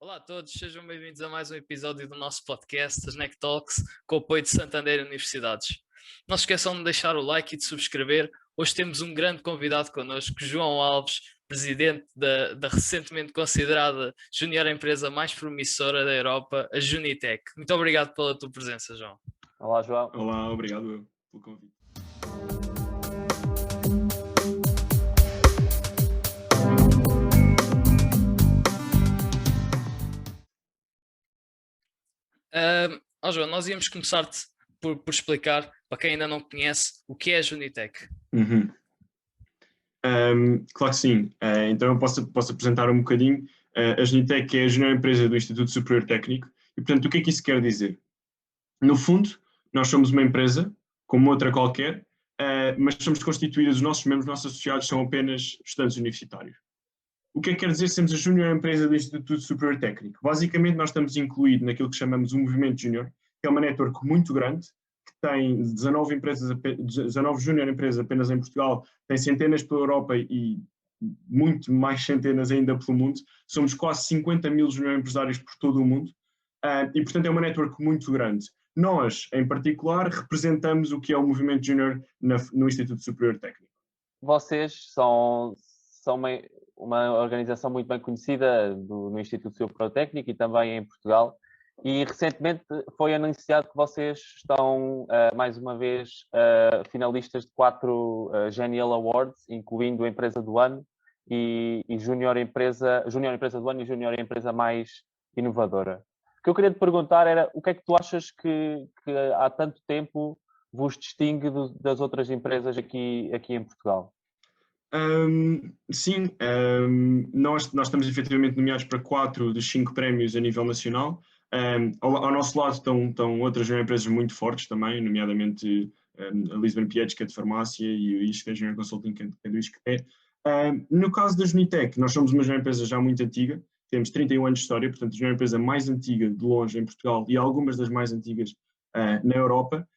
Olá a todos, sejam bem-vindos a mais um episódio do nosso podcast, as NEC Talks, com o apoio de Santander Universidades. Não se esqueçam de deixar o like e de subscrever. Hoje temos um grande convidado connosco, João Alves, presidente da recentemente considerada junior empresa mais promissora da Europa, a Junitec. Muito obrigado pela tua presença, João. Olá, João. Olá, obrigado pelo convite. João, nós íamos começar-te por explicar, para quem ainda não conhece, o que é a Junitec. Claro que sim. Então eu posso apresentar um bocadinho. A Junitec é a junior empresa do Instituto Superior Técnico e, portanto, o que é que isso quer dizer? No fundo, nós somos uma empresa, como outra qualquer, mas somos constituídos, os nossos membros, os nossos associados são apenas estudantes universitários. O que é que quer dizer sermos a junior empresa do Instituto Superior Técnico? Basicamente, nós estamos incluídos naquilo que chamamos o Movimento Júnior, que é uma network muito grande, que tem 19 junior empresas apenas em Portugal, tem centenas pela Europa e muito mais centenas ainda pelo mundo. Somos quase 50 mil junior empresários por todo o mundo e, portanto, é uma network muito grande. Nós, em particular, representamos o que é o Movimento Júnior no Instituto Superior Técnico. Vocês são uma organização muito bem conhecida no Instituto Superior Técnico e também em Portugal. E recentemente foi anunciado que vocês estão, mais uma vez, finalistas de 4 Genial Awards, incluindo a Empresa do Ano e Junior Empresa do Ano e Junior Empresa mais inovadora. O que eu queria te perguntar era o que é que tu achas que há tanto tempo vos distingue das outras empresas aqui em Portugal? Sim, nós estamos efetivamente nomeados para 4 dos 5 prémios a nível nacional. Ao nosso lado estão outras empresas muito fortes também, nomeadamente a Lisbon PH, que é de farmácia, e o ISCTE Engineering Consulting, que é do ISCTE. No caso da Junitec, nós somos uma empresa já muito antiga, temos 31 anos de história, portanto, a empresa mais antiga de longe em Portugal e algumas das mais antigas na Europa.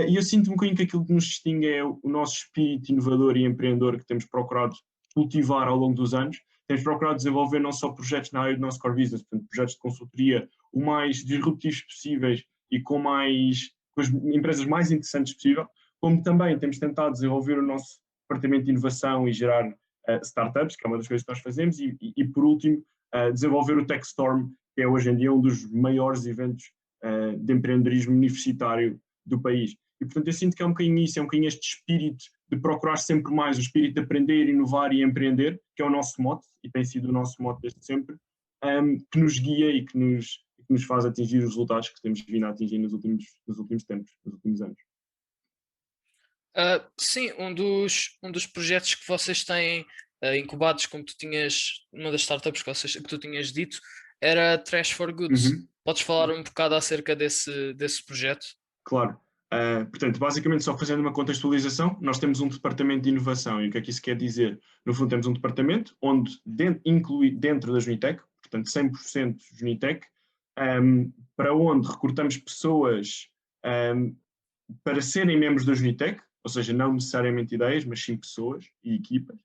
E eu sinto um bocadinho que aquilo que nos distingue é o nosso espírito inovador e empreendedor que temos procurado cultivar ao longo dos anos. Temos procurado desenvolver não só projetos na área do nosso core business, portanto, projetos de consultoria o mais disruptivos possíveis e com as empresas mais interessantes possível, como também temos tentado desenvolver o nosso departamento de inovação e gerar startups, que é uma das coisas que nós fazemos, e por último, desenvolver o TechStorm, que é hoje em dia um dos maiores eventos de empreendedorismo universitário do país. E, portanto, eu sinto que é um bocadinho isso, é um bocadinho este espírito de procurar sempre mais, o espírito de aprender, inovar e empreender, que é o nosso mote, e tem sido o nosso mote desde sempre, que nos guia e que nos faz atingir os resultados que temos vindo a atingir nos últimos tempos, nos últimos anos. Sim, um dos projetos que vocês têm incubados, como tu tinhas, uma das startups que tu tinhas dito, era Trash for Goods. Podes falar um bocado acerca desse projeto? Claro. Portanto, basicamente, só fazendo uma contextualização, nós temos um departamento de inovação. E o que é que isso quer dizer? No fundo, temos um departamento onde inclui dentro da Junitec, portanto, 100% Junitec, para onde recrutamos pessoas para serem membros da Junitec, ou seja, não necessariamente ideias, mas sim pessoas e equipas.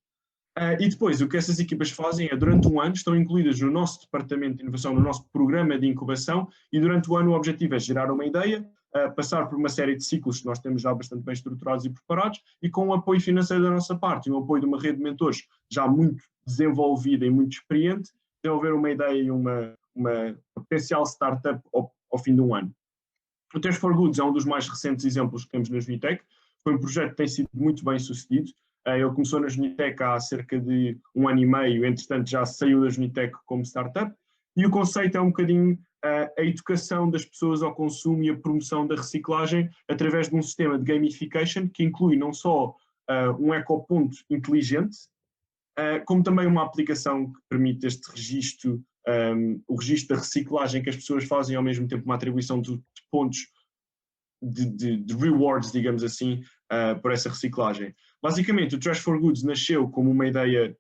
E depois, o que essas equipas fazem é, durante um ano, estão incluídas no nosso departamento de inovação, no nosso programa de incubação, e durante o ano o objetivo é gerar uma ideia, passar por uma série de ciclos que nós temos já bastante bem estruturados e preparados, e com o apoio financeiro da nossa parte, e o apoio de uma rede de mentores já muito desenvolvida e muito experiente, desenvolver uma ideia e uma potencial startup ao fim de um ano. O Trash for Goods é um dos mais recentes exemplos que temos na Junitec. Foi um projeto que tem sido muito bem sucedido. Ele começou na Junitec há cerca de 1 ano e meio, entretanto já saiu da Junitec como startup, e o conceito é um bocadinho a educação das pessoas ao consumo e a promoção da reciclagem através de um sistema de gamification que inclui não só um ecoponto inteligente, como também uma aplicação que permite este registro, o registro da reciclagem que as pessoas fazem, ao mesmo tempo uma atribuição de pontos de rewards, digamos assim, por essa reciclagem. Basicamente, o Trash for Goods nasceu como uma ideia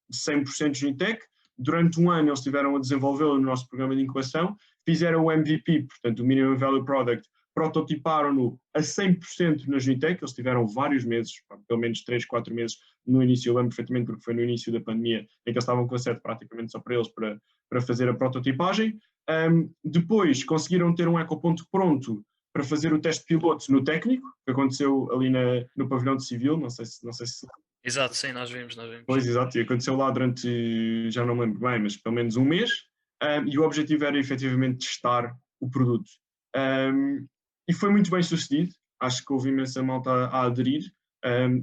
de 100% Junitec. Durante um ano eles estiveram a desenvolvê-lo no nosso programa de incubação, fizeram o MVP, portanto o Minimum Value Product, prototiparam-no a 100% na Junitec. Eles tiveram vários meses, pelo menos 3, 4 meses no início, eu lembro perfeitamente porque foi no início da pandemia em que eles estavam com acesso praticamente só para eles para fazer a prototipagem. Depois conseguiram ter um ecoponto pronto para fazer o teste piloto no técnico, que aconteceu ali no pavilhão de civil, não sei se Exato, sim, nós vimos. Pois, exato, e aconteceu lá durante, já não me lembro bem, mas pelo menos um mês, e o objetivo era efetivamente testar o produto. E foi muito bem sucedido, acho que houve imensa malta a aderir,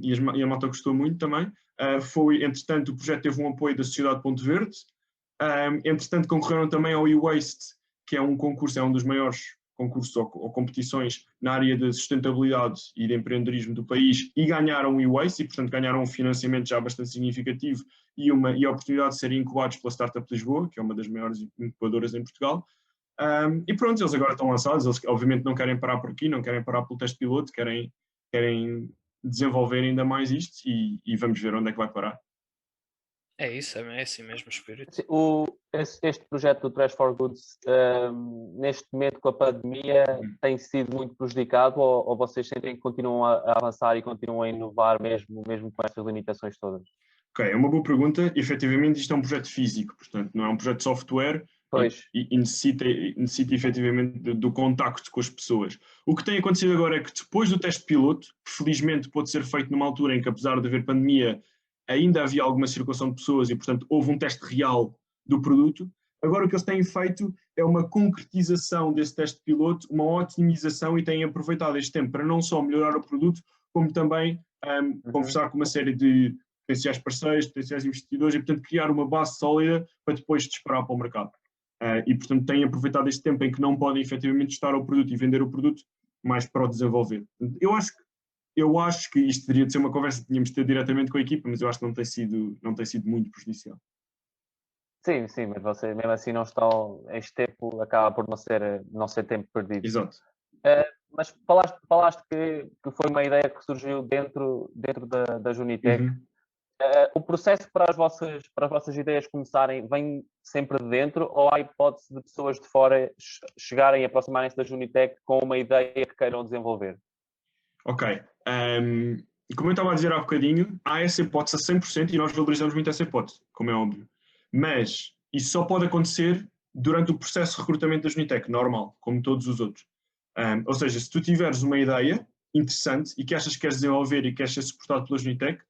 e a malta gostou muito também. Entretanto, o projeto teve um apoio da Sociedade Ponto Verde, entretanto concorreram também ao e-Waste, que é um concurso, é um dos maiores concursos ou competições na área de sustentabilidade e de empreendedorismo do país, e ganharam o e-Waste, e portanto ganharam um financiamento já bastante significativo e a oportunidade de serem incubados pela Startup Lisboa, que é uma das maiores incubadoras em Portugal. E pronto, eles agora estão lançados, eles obviamente não querem parar por aqui, não querem parar pelo teste piloto, querem desenvolver ainda mais isto e vamos ver onde é que vai parar. É isso, é assim mesmo o espírito. Este projeto do Trash for Goods, neste momento com a pandemia, tem sido muito prejudicado ou vocês sentem que continuam a avançar e continuam a inovar mesmo com essas limitações todas? Ok, é uma boa pergunta. Efetivamente isto é um projeto físico, portanto não é um projeto de software. Pois. E necessita efetivamente do contacto com as pessoas. O que tem acontecido agora é que depois do teste piloto, que felizmente pôde ser feito numa altura em que, apesar de haver pandemia, ainda havia alguma circulação de pessoas e, portanto, houve um teste real do produto. Agora o que eles têm feito é uma concretização desse teste piloto, uma otimização, e têm aproveitado este tempo para não só melhorar o produto, como também conversar com uma série de potenciais parceiros, potenciais investidores, e, portanto, criar uma base sólida para depois disparar para o mercado. E, portanto, têm aproveitado este tempo em que não podem efetivamente testar o produto e vender o produto mais para o desenvolver. Eu acho que isto deveria de ser uma conversa que tínhamos de ter diretamente com a equipa, mas eu acho que não tem sido muito prejudicial. Sim, mas vocês mesmo assim não estão, este tempo acaba por não ser tempo perdido. Exato. Mas falaste que foi uma ideia que surgiu dentro da Junitec. Uhum. O processo para as vossas ideias começarem vem sempre de dentro, ou há hipótese de pessoas de fora chegarem e aproximarem-se da Junitec com uma ideia que queiram desenvolver? Ok. Como eu estava a dizer há bocadinho, há essa hipótese a 100% e nós valorizamos muito essa hipótese, como é óbvio. Mas isso só pode acontecer durante o processo de recrutamento da Junitec, normal, como todos os outros. Ou seja, se tu tiveres uma ideia interessante e que achas que queres desenvolver e queres ser suportado pela Junitec,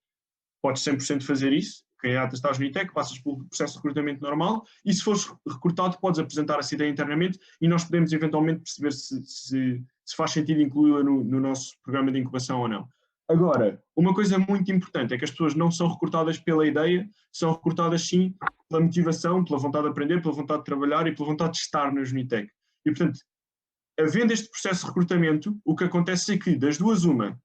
podes 100% fazer isso. Candidatas à Junitec, passas pelo processo de recrutamento normal e, se fores recrutado, podes apresentar essa ideia internamente e nós podemos eventualmente perceber se faz sentido incluí-la no nosso programa de incubação ou não. Agora, uma coisa muito importante é que as pessoas não são recrutadas pela ideia, são recrutadas sim pela motivação, pela vontade de aprender, pela vontade de trabalhar e pela vontade de estar na Junitec. E, portanto, havendo este processo de recrutamento, o que acontece é que, das duas uma,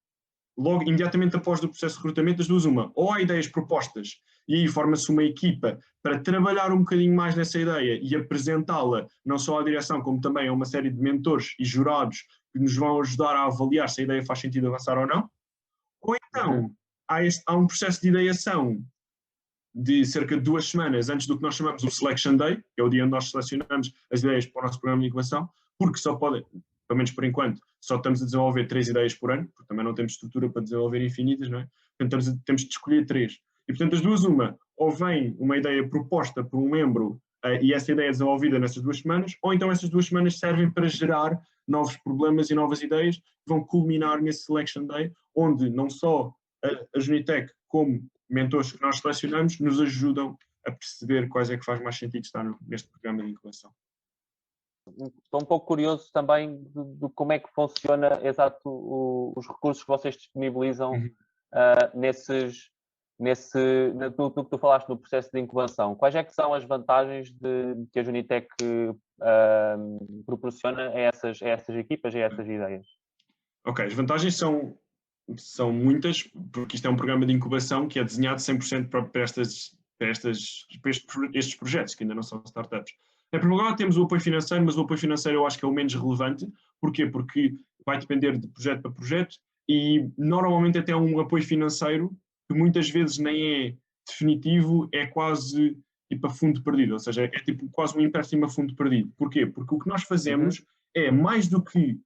logo imediatamente após o processo de recrutamento, das duas uma, ou há ideias propostas e aí forma-se uma equipa para trabalhar um bocadinho mais nessa ideia e apresentá-la não só à direção, como também a uma série de mentores e jurados que nos vão ajudar a avaliar se a ideia faz sentido avançar ou não. Ou então há um processo de ideação de cerca de 2 semanas antes do que nós chamamos o Selection Day, que é o dia onde nós selecionamos as ideias para o nosso programa de incubação, porque só podem, pelo menos por enquanto, só estamos a desenvolver 3 ideias por ano, porque também não temos estrutura para desenvolver infinitas, não é? Portanto, temos de escolher 3. E, portanto, as duas uma, ou vem uma ideia proposta por um membro e essa ideia é desenvolvida nessas 2 semanas, ou então essas 2 semanas servem para gerar novos problemas e novas ideias que vão culminar nesse Selection Day, onde não só a Junitec, como mentores que nós selecionamos, nos ajudam a perceber quais é que faz mais sentido estar neste programa de incubação. Estou um pouco curioso também de como é que funciona exato os recursos que vocês disponibilizam no que tu falaste no processo de incubação. Quais é que são as vantagens que a Junitec proporciona a essas equipas e a essas ideias? Ok, as vantagens são muitas, porque isto é um programa de incubação que é desenhado 100% para estes projetos, que ainda não são startups. Em primeiro lugar, temos o apoio financeiro, mas o apoio financeiro eu acho que é o menos relevante. Porquê? Porque vai depender de projeto para projeto e normalmente até um apoio financeiro que muitas vezes nem é definitivo, é quase tipo a fundo perdido, ou seja, é tipo quase um empréstimo a fundo perdido. Porquê? Porque o que nós fazemos é mais do que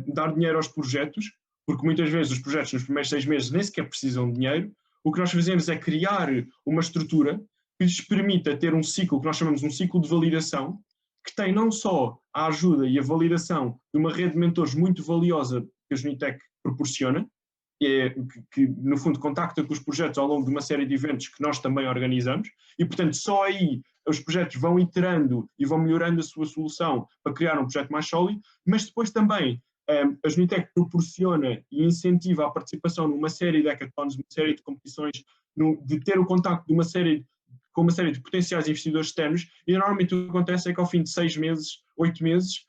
dar dinheiro aos projetos, porque muitas vezes os projetos nos primeiros 6 meses nem sequer precisam de dinheiro. O que nós fazemos é criar uma estrutura que lhes permita ter um ciclo, que nós chamamos um ciclo de validação, que tem não só a ajuda e a validação de uma rede de mentores muito valiosa que a Genitec proporciona, que no fundo contacta com os projetos ao longo de uma série de eventos que nós também organizamos, e portanto só aí os projetos vão iterando e vão melhorando a sua solução para criar um projeto mais sólido, mas depois também a Genitec proporciona e incentiva a participação numa série de hackathons, uma série de competições, de ter o contacto de com uma série de potenciais investidores externos, e normalmente o que acontece é que ao fim de 6 meses, 8 meses,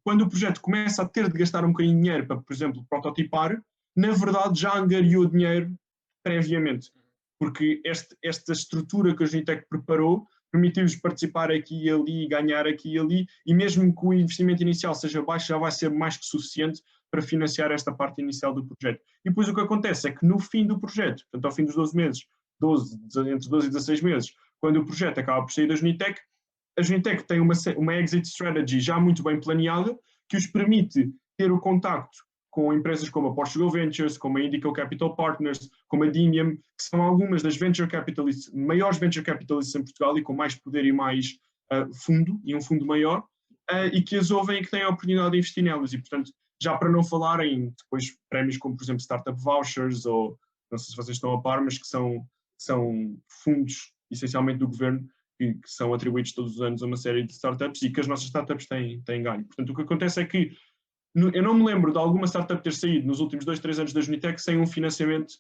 quando o projeto começa a ter de gastar um bocadinho de dinheiro para, por exemplo, prototipar, na verdade já angariou dinheiro previamente, porque esta estrutura que a Genitec preparou permitiu-vos participar aqui e ali, ganhar aqui e ali, e mesmo que o investimento inicial seja baixo, já vai ser mais que suficiente para financiar esta parte inicial do projeto. E depois o que acontece é que no fim do projeto, portanto ao fim dos 12 meses, entre 12 e 16 meses, quando o projeto acaba por sair da Genitec, a Genitec tem uma exit strategy já muito bem planeada, que os permite ter o contacto com empresas como a Portugal Ventures, como a Indico Capital Partners, como a Dimium, que são algumas das maiores venture capitalists em Portugal e com mais poder e mais fundo, e um fundo maior, e que as ouvem e que têm a oportunidade de investir nelas. E, portanto, já para não falar em depois prémios como, por exemplo, Startup Vouchers, ou não sei se vocês estão a par, mas que são fundos, essencialmente do governo, que são atribuídos todos os anos a uma série de startups e que as nossas startups têm ganho. Portanto, o que acontece é que eu não me lembro de alguma startup ter saído nos últimos 2, 3 anos da Genitec sem um financiamento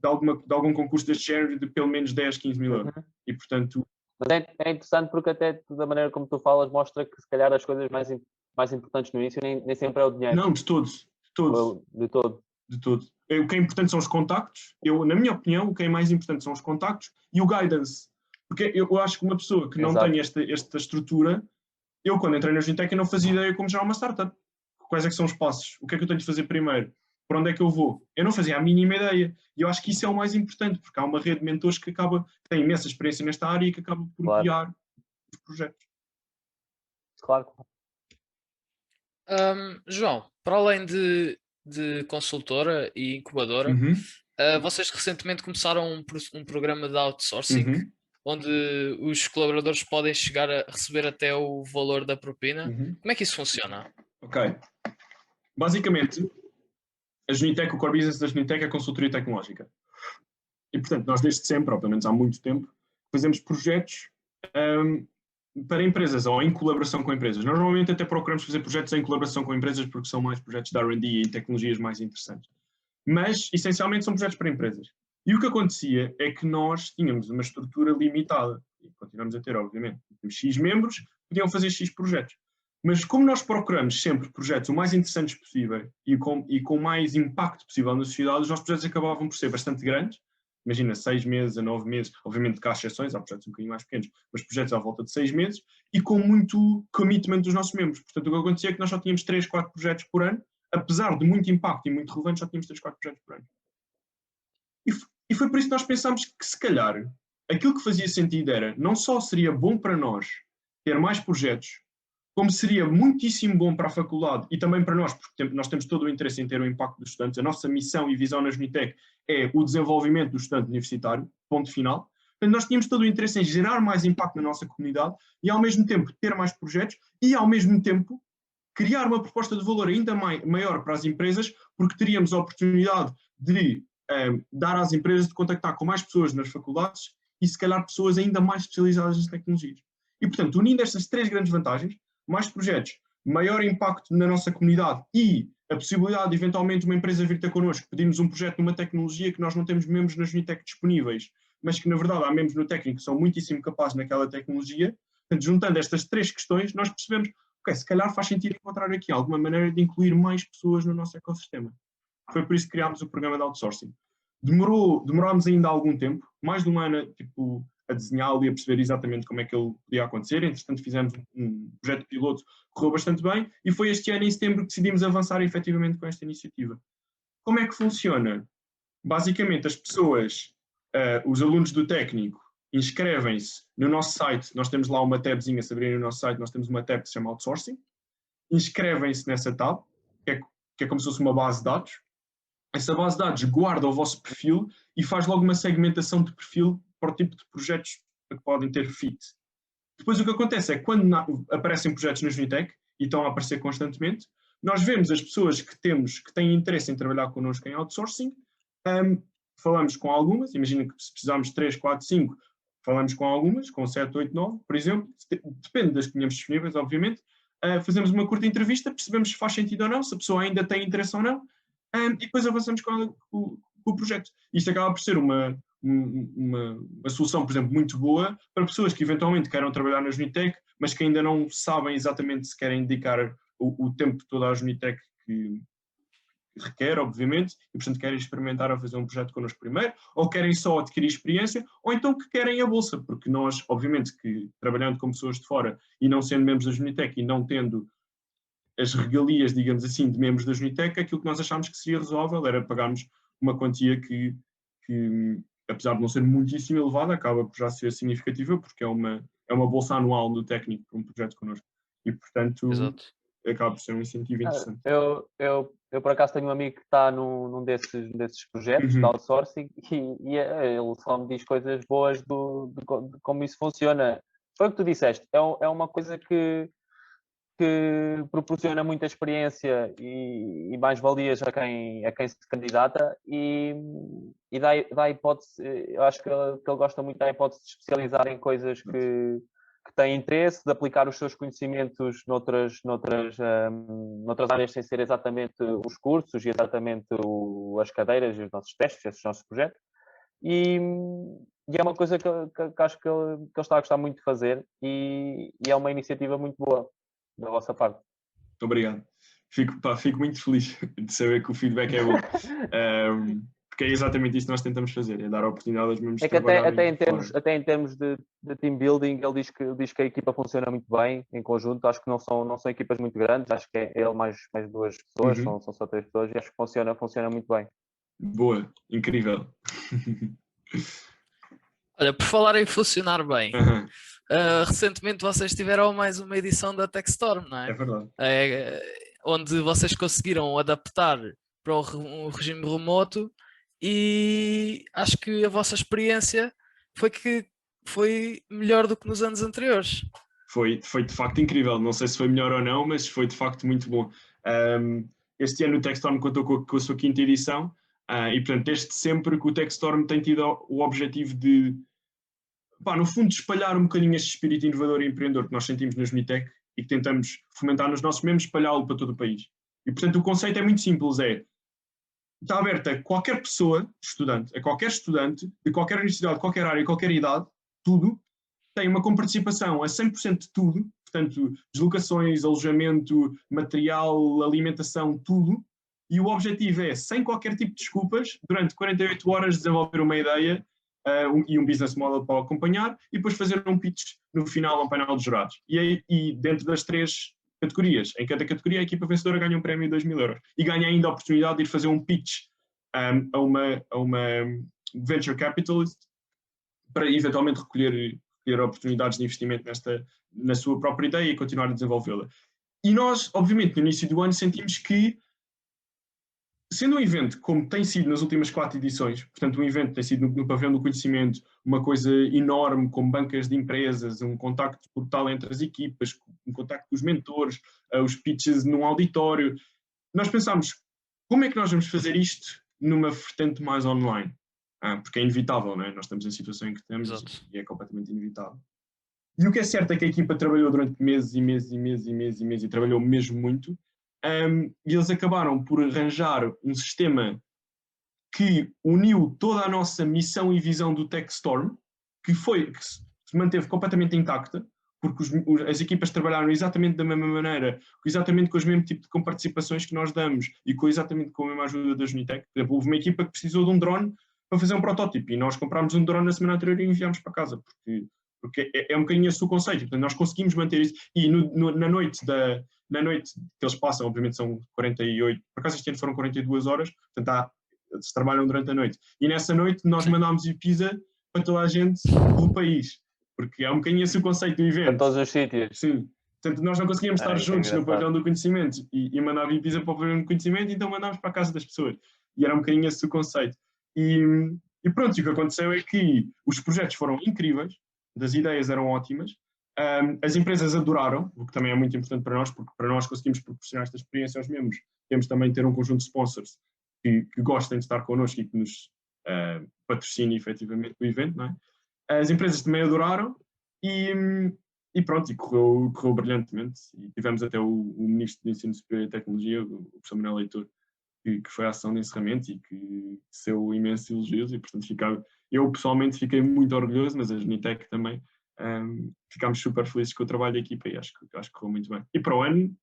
de algum concurso deste género de pelo menos 10, 15 mil euros. E, portanto... Mas é interessante porque até da maneira como tu falas mostra que se calhar as coisas mais importantes no início nem sempre é o dinheiro. Não, de todos. De todo. O que é importante são os contactos. Na minha opinião, o que é mais importante são os contactos e o guidance. Porque eu acho que uma pessoa que não tem esta estrutura, eu quando entrei na Genitec eu não fazia ideia como gerar uma startup. Quais é que são os passos? O que é que eu tenho de fazer primeiro? Para onde é que eu vou? Eu não fazia a mínima ideia. E eu acho que isso é o mais importante, porque há uma rede de mentores que tem imensa experiência nesta área e que acaba por guiar os projetos. Claro. João, para além de consultora e incubadora, vocês recentemente começaram um programa de outsourcing, onde os colaboradores podem chegar a receber até o valor da propina. Como é que isso funciona? Ok. Basicamente, a Genitec, o core business da Genitec é a consultoria tecnológica. E, portanto, nós desde sempre, ou pelo menos há muito tempo, fazemos projetos para empresas ou em colaboração com empresas. Nós normalmente até procuramos fazer projetos em colaboração com empresas porque são mais projetos de R&D e tecnologias mais interessantes. Mas, essencialmente, são projetos para empresas. E o que acontecia é que nós tínhamos uma estrutura limitada. E continuamos a ter, obviamente. Temos X membros, podiam fazer X projetos. Mas como nós procuramos sempre projetos o mais interessantes possível e com mais impacto possível na sociedade, os nossos projetos acabavam por ser bastante grandes. Imagina, 6 meses a 9 meses, obviamente que há exceções, há projetos um bocadinho mais pequenos, mas projetos à volta de 6 meses, e com muito commitment dos nossos membros. Portanto, o que acontecia é que nós só tínhamos 3, 4 projetos por ano, apesar de muito impacto e muito relevante, só tínhamos 3, 4 projetos por ano. E foi por isso que nós pensámos que, se calhar, aquilo que fazia sentido era, não só seria bom para nós ter mais projetos, como seria muitíssimo bom para a faculdade e também para nós, porque nós temos todo o interesse em ter o impacto dos estudantes. A nossa missão e visão na Genitec é o desenvolvimento do estudante universitário, ponto final. Portanto, nós tínhamos todo o interesse em gerar mais impacto na nossa comunidade e, ao mesmo tempo, ter mais projetos e, ao mesmo tempo, criar uma proposta de valor ainda maior para as empresas, porque teríamos a oportunidade de dar às empresas de contactar com mais pessoas nas faculdades e, se calhar, pessoas ainda mais especializadas nas tecnologias. E, portanto, unindo estas 3 grandes vantagens, mais projetos, maior impacto na nossa comunidade e a possibilidade de, eventualmente, uma empresa vir ter connosco, pedimos um projeto numa tecnologia que nós não temos membros na Genitec disponíveis, mas que, na verdade, há membros no técnico que são muitíssimo capazes naquela tecnologia. Portanto, juntando estas 3 questões, nós percebemos, ok, se calhar faz sentido encontrar aqui alguma maneira de incluir mais pessoas no nosso ecossistema. Foi por isso que criámos o programa de outsourcing. Demorámos ainda algum tempo, mais de um ano, a desenhá-lo e a perceber exatamente como é que ele podia acontecer. Entretanto, fizemos um projeto piloto, correu bastante bem, e foi este ano, em setembro, que decidimos avançar efetivamente com esta iniciativa. Como é que funciona? Basicamente, as pessoas, os alunos do técnico, inscrevem-se no nosso site. Nós temos lá uma tabzinha, se abrirem no nosso site, nós temos uma tab que se chama Outsourcing. Inscrevem-se nessa tab, que é como se fosse uma base de dados. Essa base de dados guarda o vosso perfil e faz logo uma segmentação de perfil para o tipo de projetos que podem ter fit. Depois o que acontece é que quando aparecem projetos na Junitec, e estão a aparecer constantemente, nós vemos as pessoas que têm interesse em trabalhar connosco em outsourcing, falamos com algumas, imagina que se precisarmos de 3, 4, 5, falamos com algumas, com 7, 8, 9, por exemplo, depende das que tenhamos disponíveis, obviamente, fazemos uma curta entrevista, percebemos se faz sentido ou não, se a pessoa ainda tem interesse ou não, e depois avançamos com o projeto. Isto acaba por ser uma solução, por exemplo, muito boa para pessoas que eventualmente queiram trabalhar na Junitec, mas que ainda não sabem exatamente se querem dedicar o tempo todo à Junitec que requer, obviamente, e portanto querem experimentar a fazer um projeto connosco primeiro, ou querem só adquirir experiência, ou então que querem a bolsa, porque nós, obviamente, que trabalhando com pessoas de fora e não sendo membros da Junitec e não tendo as regalias, digamos assim, de membros da Junitec, aquilo que nós achámos que seria razoável era pagarmos uma quantia que apesar de não ser muitíssimo elevada, acaba por já ser significativa, porque é uma bolsa anual do técnico para um projeto connosco. E, portanto, acaba por ser um incentivo interessante. Eu por acaso tenho um amigo que está num desses projetos de outsourcing e ele só me diz coisas boas de como isso funciona. Foi o que tu disseste, é uma coisa que proporciona muita experiência e mais-valias a quem se candidata e dá a hipótese, eu acho que ele gosta muito da hipótese de especializar em coisas que têm interesse, de aplicar os seus conhecimentos noutras áreas sem ser exatamente os cursos e exatamente as cadeiras e os nossos testes, esses nossos projetos. E é uma coisa que acho que ele está a gostar muito de fazer e é uma iniciativa muito boa da vossa parte. Muito obrigado. Fico muito feliz de saber que o feedback é bom. Porque é exatamente isso que nós tentamos fazer, é dar a oportunidade aos membros de trabalhar. Até em termos de team building, ele diz que a equipa funciona muito bem em conjunto. Acho que não são equipas muito grandes, acho que é ele mais 2 pessoas, são só 3 pessoas, e acho que funciona muito bem. Boa, incrível. Olha, por falar em funcionar bem, recentemente vocês tiveram mais uma edição da TechStorm, não é? É verdade. Onde vocês conseguiram adaptar para um regime remoto e acho que a vossa experiência foi melhor do que nos anos anteriores. Foi de facto incrível, não sei se foi melhor ou não, mas foi de facto muito bom. Este ano o TechStorm contou com a sua 5ª edição e portanto desde sempre que o TechStorm tem tido o objetivo de, no fundo, espalhar um bocadinho este espírito inovador e empreendedor que nós sentimos na Junitec e que tentamos fomentar nos nossos membros, espalhá-lo para todo o país. E portanto o conceito é muito simples, está aberto a qualquer pessoa, estudante, a qualquer estudante, de qualquer universidade, de qualquer área, de qualquer idade, tudo, tem uma comparticipação a 100% de tudo, portanto, deslocações, alojamento, material, alimentação, tudo, e o objetivo é, sem qualquer tipo de desculpas, durante 48 horas desenvolver uma ideia e um business model para acompanhar, e depois fazer um pitch no final a um painel de jurados. E dentro das 3 categorias. Em cada categoria, a equipa vencedora ganha um prémio de 2.000 euros. E ganha ainda a oportunidade de ir fazer um pitch a uma venture capitalist para eventualmente recolher oportunidades de investimento na sua própria ideia e continuar a desenvolvê-la. E nós, obviamente, no início do ano sentimos que, sendo um evento como tem sido nas últimas 4 edições, portanto um evento tem sido no pavilhão do conhecimento, uma coisa enorme, com bancas de empresas, um contacto brutal entre as equipas, um contacto com os mentores, os pitches num auditório, nós pensámos, como é que nós vamos fazer isto numa vertente mais online? Porque é inevitável, não é? Nós estamos em situação em que estamos. Exato. E é completamente inevitável. E o que é certo é que a equipa trabalhou durante meses e meses e meses e meses e meses e trabalhou mesmo muito. E eles acabaram por arranjar um sistema que uniu toda a nossa missão e visão do TechStorm, que se manteve completamente intacta, porque as equipas trabalharam exatamente da mesma maneira, exatamente com os mesmos tipos de comparticipações que nós damos e exatamente com a mesma ajuda da Junitec. Por exemplo, houve uma equipa que precisou de um drone para fazer um protótipo e nós comprámos um drone na semana anterior e enviámos para casa, porque é um bocadinho esse o conceito. Portanto, nós conseguimos manter isso e na noite que eles passam, obviamente são 48, por acaso este ano foram 42 horas, portanto eles trabalham durante a noite. E nessa noite nós mandámos pizza para toda a gente do país, porque é um bocadinho esse o conceito do evento. Para todos os sítios. Sim. Portanto, nós não conseguíamos estar juntos no engraçado. pavilhão do conhecimento e mandar pizza para o pavilhão do conhecimento, então mandámos para a casa das pessoas. E era um bocadinho esse o conceito. E pronto, e o que aconteceu é que os projetos foram incríveis, as ideias eram ótimas, as empresas adoraram, o que também é muito importante para nós, porque para nós conseguimos proporcionar esta experiência aos membros, temos também de ter um conjunto de sponsors que gostem de estar connosco e que nos patrocinem efetivamente o evento, não é? As empresas também adoraram e pronto, e correu brilhantemente. E tivemos até o Ministro de Ensino Superior e Tecnologia, o professor Manuel Leitor, que foi a ação de encerramento e que teceu imensos elogios e, portanto, eu pessoalmente fiquei muito orgulhoso, mas a Unitec também, ficámos super felizes com o trabalho da equipa e acho que correu muito bem. E para o ano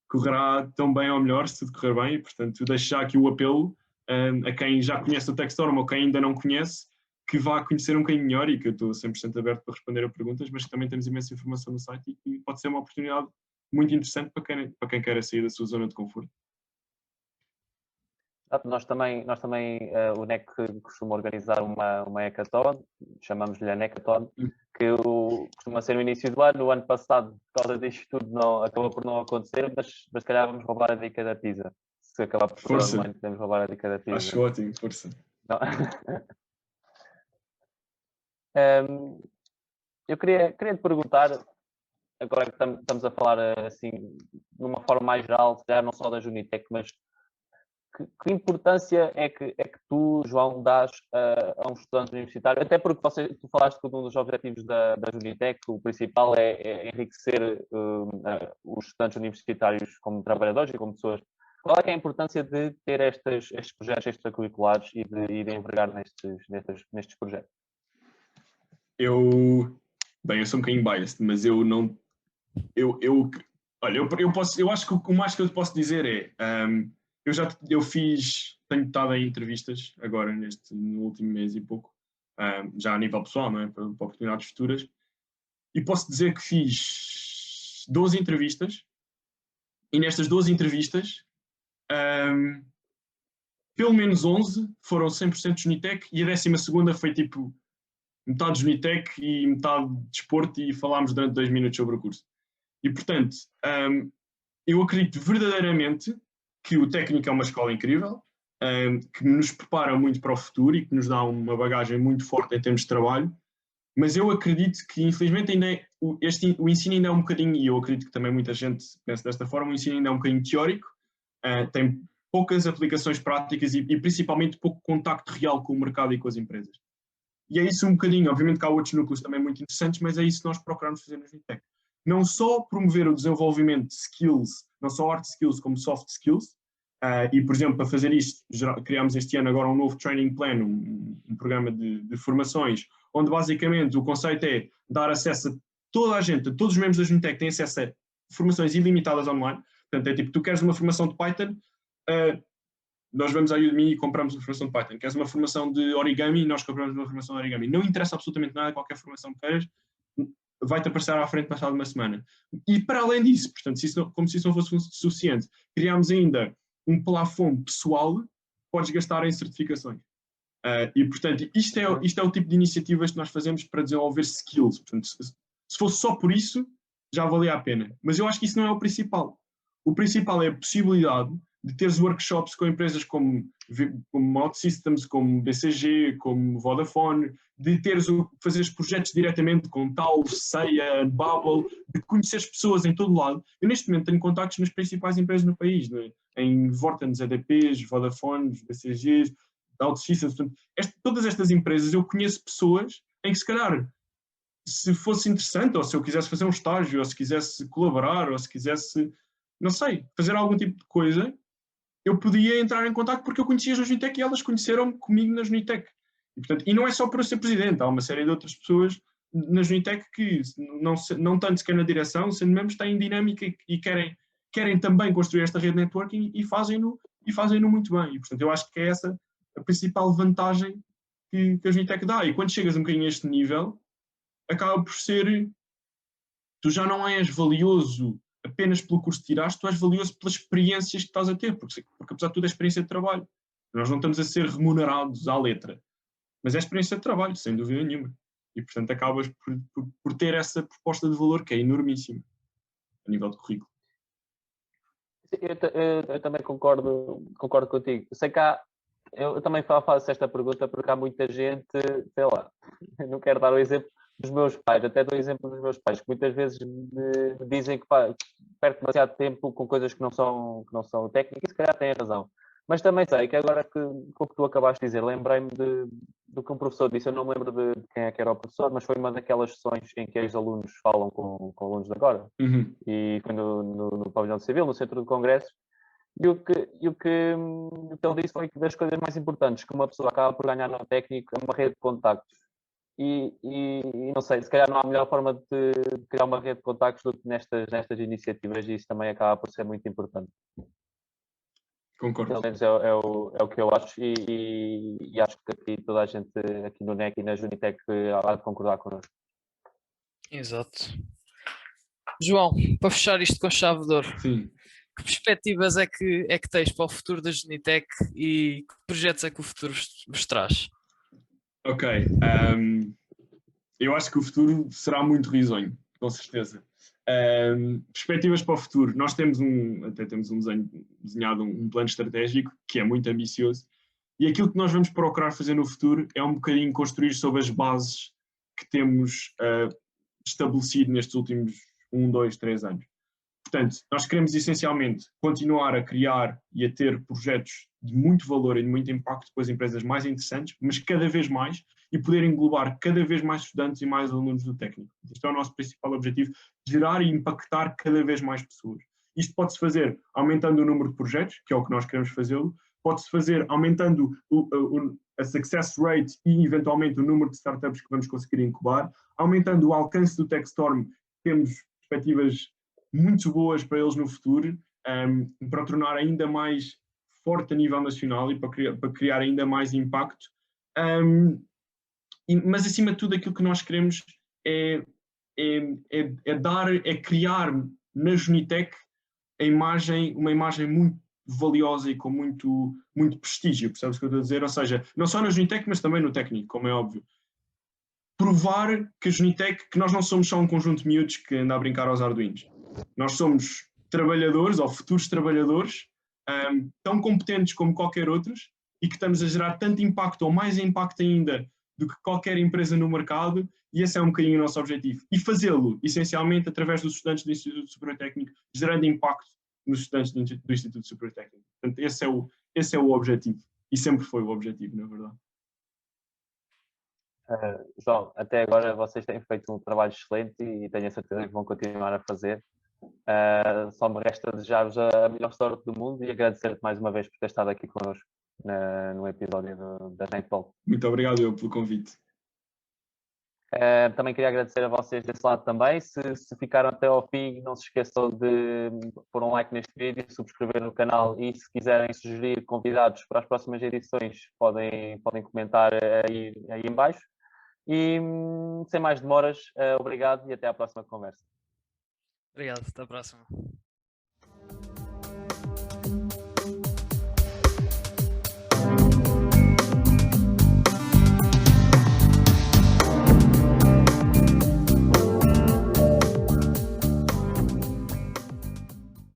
correrá tão bem ou melhor, se tudo correr bem, e, portanto, deixo já aqui o apelo a quem já conhece o TechStorm ou quem ainda não conhece, que vá conhecer um bocadinho melhor e que eu estou 100% aberto para responder a perguntas, mas que também temos imensa informação no site e que pode ser uma oportunidade muito interessante para quem quer sair da sua zona de conforto. Nós também o NEC costuma organizar uma hackathon, chamamos-lhe a Necathon, que costuma ser no início do ano. O ano passado, por causa disto tudo, acabou por não acontecer, mas se calhar vamos roubar a dica da pizza. Se acabar por ser online, podemos roubar a dica da pizza. Acho ótimo, força. Eu queria te perguntar, agora que estamos a falar assim, de uma forma mais geral, já não só da Unitec, mas que importância é que tu, João, dás a um estudante universitário? Até porque tu falaste que um dos objetivos da Unitec, o principal é enriquecer os estudantes universitários como trabalhadores e como pessoas. Qual é que é a importância de ter estes projetos extracurriculares e de envergar nestes projetos? Eu sou um bocadinho biased, mas eu não... Olha, eu acho que o mais que eu posso dizer é... tenho estado em entrevistas agora no último mês e pouco, já a nível pessoal, não é? Para oportunidades futuras, e posso dizer que fiz 12 entrevistas, e nestas 12 entrevistas, pelo menos 11 foram 100% Unitec, e a 12ª foi tipo metade Unitec e metade de desporto, e falámos durante 2 minutos sobre o curso. E portanto, eu acredito verdadeiramente que o técnico é uma escola incrível, que nos prepara muito para o futuro e que nos dá uma bagagem muito forte em termos de trabalho, mas eu acredito que, infelizmente, o ensino ainda é um bocadinho, e eu acredito que também muita gente pensa desta forma, o ensino ainda é um bocadinho teórico, tem poucas aplicações práticas e principalmente pouco contacto real com o mercado e com as empresas. E é isso um bocadinho, obviamente que há outros núcleos também muito interessantes, mas é isso que nós procuramos fazer na Unitec. Não só promover o desenvolvimento de skills, não só hard skills como soft skills, e por exemplo, para fazer isto, criámos este ano agora um novo training plan, um programa de formações, onde basicamente o conceito é dar acesso a toda a gente, a todos os membros da Unitec têm acesso a formações ilimitadas online. Portanto, é tipo, tu queres uma formação de Python, nós vamos à Udemy e compramos uma formação de Python. Queres uma formação de origami, nós compramos uma formação de origami. Não interessa absolutamente nada, qualquer formação que queiras, vai-te aparecer à frente passado uma semana. E para além disso, portanto, como se isso não fosse suficiente, criámos ainda um plafond pessoal que podes gastar em certificações. E, portanto, isto é o tipo de iniciativas que nós fazemos para desenvolver skills. Portanto, se fosse só por isso, já valia a pena. Mas eu acho que isso não é o principal. O principal é a possibilidade de teres workshops com empresas como OutSystems, como BCG, como Vodafone, de fazeres projetos diretamente com Taos, Ceia, Bubble, de conheceres pessoas em todo lado. Eu neste momento tenho contactos nas principais empresas no país, né? Em Vortens, EDPs, Vodafones, BCGs, OutSystems. Todas estas empresas eu conheço pessoas em que se calhar, se fosse interessante, ou se eu quisesse fazer um estágio, ou se quisesse colaborar, ou se quisesse, não sei, fazer algum tipo de coisa, eu podia entrar em contato porque eu conhecia as Unitec e elas conheceram-me comigo nas Unitec. E não é só por eu ser presidente, há uma série de outras pessoas nas Unitec que não tanto sequer na direção, sendo membros, têm dinâmica e querem também construir esta rede de networking e fazem-no muito bem. E, portanto, eu acho que é essa a principal vantagem que a Unitec dá. E quando chegas um bocadinho a este nível, acaba por ser... Tu já não és valioso apenas pelo curso que tiraste, tu és valioso pelas experiências que estás a ter, porque apesar de tudo é experiência de trabalho. Nós não estamos a ser remunerados à letra, mas é experiência de trabalho, sem dúvida nenhuma. E, portanto, acabas por ter essa proposta de valor que é enormíssima. a nível de currículo. Eu também concordo contigo. Sei que eu também faço esta pergunta porque há muita gente, sei lá, eu não quero dar o exemplo dos meus pais, até dou o exemplo dos meus pais, que muitas vezes me dizem que perco demasiado tempo com coisas que não são técnicas, e se calhar têm razão. Mas também sei que agora com o que tu acabaste de dizer, lembrei-me do que um professor disse, eu não me lembro de quem é que era o professor, mas foi uma daquelas sessões em que os alunos falam com alunos de agora. Uhum. E foi no pavilhão civil, no centro de congressos, e o que ele disse foi que das coisas mais importantes que uma pessoa acaba por ganhar no técnico é uma rede de contactos. E não sei, se calhar não há melhor forma de criar uma rede de contactos do que nestas iniciativas, e isso também acaba por ser muito importante. Concordo. Pelo menos é o que eu acho, e acho que aqui toda a gente aqui no NEC e na Junitec há de concordar connosco. Exato. João, para fechar isto com chave de ouro, Sim. que perspectivas é que tens para o futuro da Junitec e que projetos é que o futuro vos traz? Ok. Eu acho que o futuro será muito risonho, com certeza. Perspectivas para o futuro. Nós temos desenhado um plano estratégico que é muito ambicioso, e aquilo que nós vamos procurar fazer no futuro é um bocadinho construir sobre as bases que temos estabelecido nestes últimos 1, 2, 3 anos. Portanto, nós queremos essencialmente continuar a criar e a ter projetos de muito valor e de muito impacto para as empresas mais interessantes, mas cada vez mais, e poder englobar cada vez mais estudantes e mais alunos do técnico. Isto é o nosso principal objetivo: gerar e impactar cada vez mais pessoas. Isto pode-se fazer aumentando o número de projetos, que é o que nós queremos fazê-lo, pode-se fazer aumentando a success rate e, eventualmente, o número de startups que vamos conseguir incubar, aumentando o alcance do TechStorm. Temos perspectivas muito boas para eles no futuro, para o tornar ainda mais forte a nível nacional e para criar ainda mais impacto. Mas, acima de tudo, aquilo que nós queremos é criar na Junitec uma imagem muito valiosa e com muito, muito prestígio, percebes o que eu estou a dizer? Ou seja, não só na Junitec, mas também no técnico, como é óbvio. Provar que a Junitec, que nós não somos só um conjunto de miúdos que anda a brincar aos arduinos. Nós somos trabalhadores, ou futuros trabalhadores, tão competentes como qualquer outros, e que estamos a gerar tanto impacto, ou mais impacto ainda, do que qualquer empresa no mercado, e esse é um bocadinho o nosso objetivo. E fazê-lo, essencialmente, através dos estudantes do Instituto Superior Técnico, gerando impacto nos estudantes do Instituto Superior Técnico. Portanto, esse é o objetivo, e sempre foi o objetivo, na verdade. João, até agora vocês têm feito um trabalho excelente e tenho a certeza que vão continuar a fazer. Só me resta desejar-vos a melhor sorte do mundo e agradecer-te mais uma vez por ter estado aqui connosco no episódio da NEC Talk. Muito obrigado pelo convite. Também queria agradecer a vocês desse lado também. Se ficaram até ao fim, não se esqueçam de pôr um like neste vídeo, subscrever no canal, e se quiserem sugerir convidados para as próximas edições, podem comentar aí em baixo. E sem mais demoras, obrigado e até à próxima conversa. Obrigado, até a próxima.